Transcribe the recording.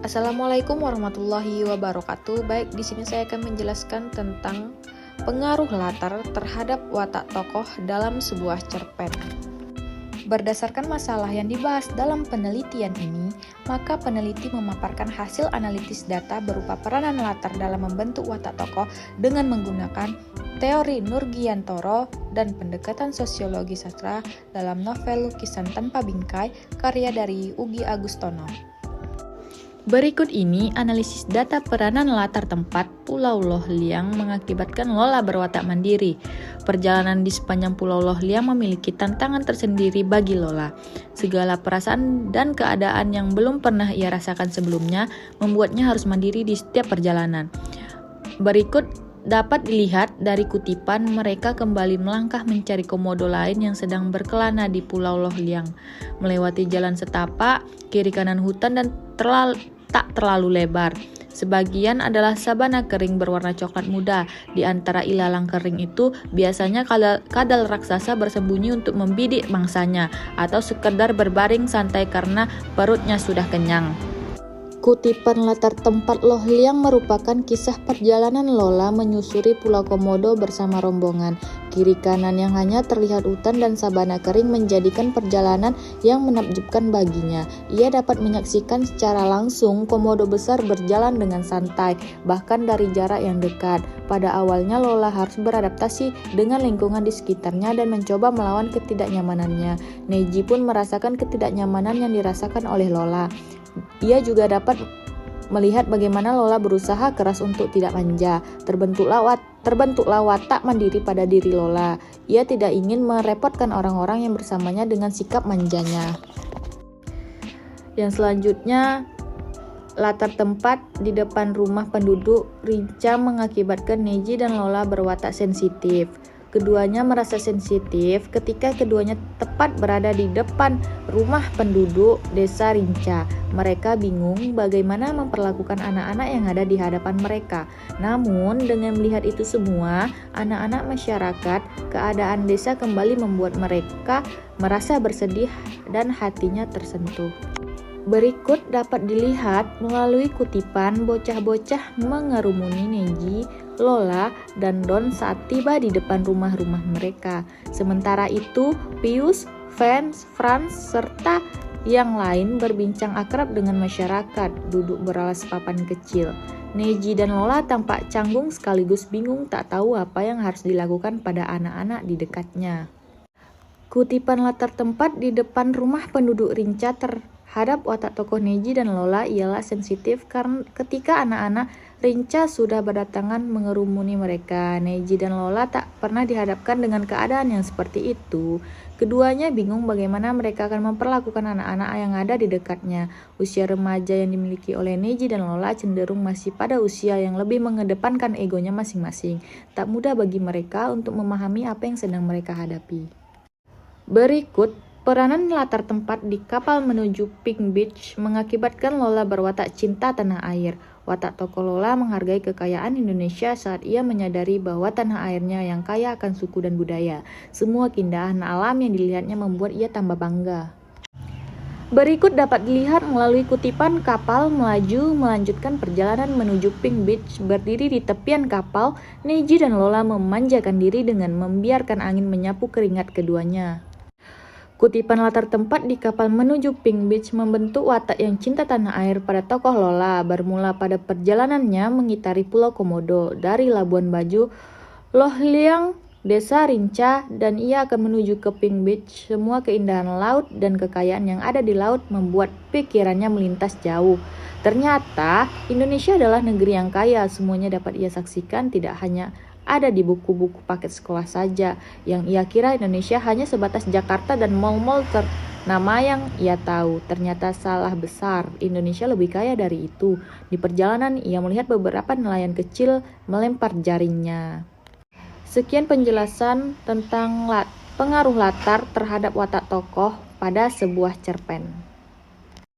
Assalamualaikum warahmatullahi wabarakatuh. Baik, di sini saya akan menjelaskan tentang pengaruh latar terhadap watak tokoh dalam sebuah cerpen. Berdasarkan masalah yang dibahas dalam penelitian ini, maka peneliti memaparkan hasil analisis data berupa peranan latar dalam membentuk watak tokoh dengan menggunakan teori Nurgiantoro dan pendekatan sosiologi sastra dalam novel Lukisan Tanpa Bingkai karya dari Ugi Agustono. Berikut ini analisis data peranan latar tempat Pulau Loh Liang mengakibatkan Lola berwatak mandiri. Perjalanan di sepanjang Pulau Loh Liang memiliki tantangan tersendiri bagi Lola. Segala perasaan dan keadaan yang belum pernah ia rasakan sebelumnya membuatnya harus mandiri di setiap perjalanan. Berikut dapat dilihat dari kutipan, mereka kembali melangkah mencari komodo lain yang sedang berkelana di Pulau Loh Liang. Melewati jalan setapak, kiri kanan hutan dan tak terlalu lebar. Sebagian adalah sabana kering berwarna coklat muda. Di antara ilalang kering itu, biasanya kadal raksasa bersembunyi untuk membidik mangsanya atau sekedar berbaring santai karena perutnya sudah kenyang. Kutipan latar tempat Loh Liang merupakan kisah perjalanan Lola menyusuri Pulau Komodo bersama rombongan. Kiri kanan yang hanya terlihat hutan dan sabana kering menjadikan perjalanan yang menakjubkan baginya. Ia dapat menyaksikan secara langsung komodo besar berjalan dengan santai, bahkan dari jarak yang dekat. Pada awalnya Lola harus beradaptasi dengan lingkungan di sekitarnya dan mencoba melawan ketidaknyamanannya. Neji pun merasakan ketidaknyamanan yang dirasakan oleh Lola. Ia juga dapat melihat bagaimana Lola berusaha keras untuk tidak manja. Terbentuklah watak mandiri pada diri Lola. Ia tidak ingin merepotkan orang-orang yang bersamanya dengan sikap manjanya. Yang selanjutnya, latar tempat di depan rumah penduduk Rinca mengakibatkan Neji dan Lola berwatak sensitif. Keduanya merasa sensitif ketika keduanya tepat berada di depan rumah penduduk desa Rinca. Mereka bingung bagaimana memperlakukan anak-anak yang ada di hadapan mereka. Namun dengan melihat itu semua, anak-anak masyarakat, keadaan desa kembali membuat mereka merasa bersedih dan hatinya tersentuh. Berikut dapat dilihat melalui kutipan bocah-bocah mengerumuni Neji, Lola, dan Don saat tiba di depan rumah-rumah mereka. Sementara itu, Pius, Vance, Franz, serta yang lain berbincang akrab dengan masyarakat, duduk beralas papan kecil. Neji dan Lola tampak canggung sekaligus bingung tak tahu apa yang harus dilakukan pada anak-anak di dekatnya. Kutipan latar tempat di depan rumah penduduk Rinca terhadap watak tokoh Neji dan Lola ialah sensitif karena ketika anak-anak Rinca sudah berdatangan mengerumuni mereka. Neji dan Lola tak pernah dihadapkan dengan keadaan yang seperti itu. Keduanya bingung bagaimana mereka akan memperlakukan anak-anak yang ada di dekatnya. Usia remaja yang dimiliki oleh Neji dan Lola cenderung masih pada usia yang lebih mengedepankan egonya masing-masing. Tak mudah bagi mereka untuk memahami apa yang sedang mereka hadapi. Berikut peranan latar tempat di kapal menuju Pink Beach mengakibatkan Lola berwatak cinta tanah air. Watak tokoh Lola menghargai kekayaan Indonesia saat ia menyadari bahwa tanah airnya yang kaya akan suku dan budaya. Semua keindahan alam yang dilihatnya membuat ia tambah bangga. Berikut dapat dilihat melalui kutipan kapal melaju melanjutkan perjalanan menuju Pink Beach. Berdiri di tepian kapal, Neji dan Lola memanjakan diri dengan membiarkan angin menyapu keringat keduanya. Kutipan latar tempat di kapal menuju Pink Beach membentuk watak yang cinta tanah air pada tokoh Lola. Bermula pada perjalanannya mengitari Pulau Komodo dari Labuan Bajo, Loh Liang, desa Rinca, dan ia akan menuju ke Pink Beach. Semua keindahan laut dan kekayaan yang ada di laut membuat pikirannya melintas jauh. Ternyata Indonesia adalah negeri yang kaya. Semuanya dapat ia saksikan, tidak hanya ada di buku-buku paket sekolah saja. Yang ia kira Indonesia hanya sebatas Jakarta dan mal-mal ternama yang ia tahu. Ternyata salah besar, Indonesia lebih kaya dari itu. Di perjalanan ia melihat beberapa nelayan kecil melempar jaringnya. Sekian penjelasan tentang pengaruh latar terhadap watak tokoh pada sebuah cerpen.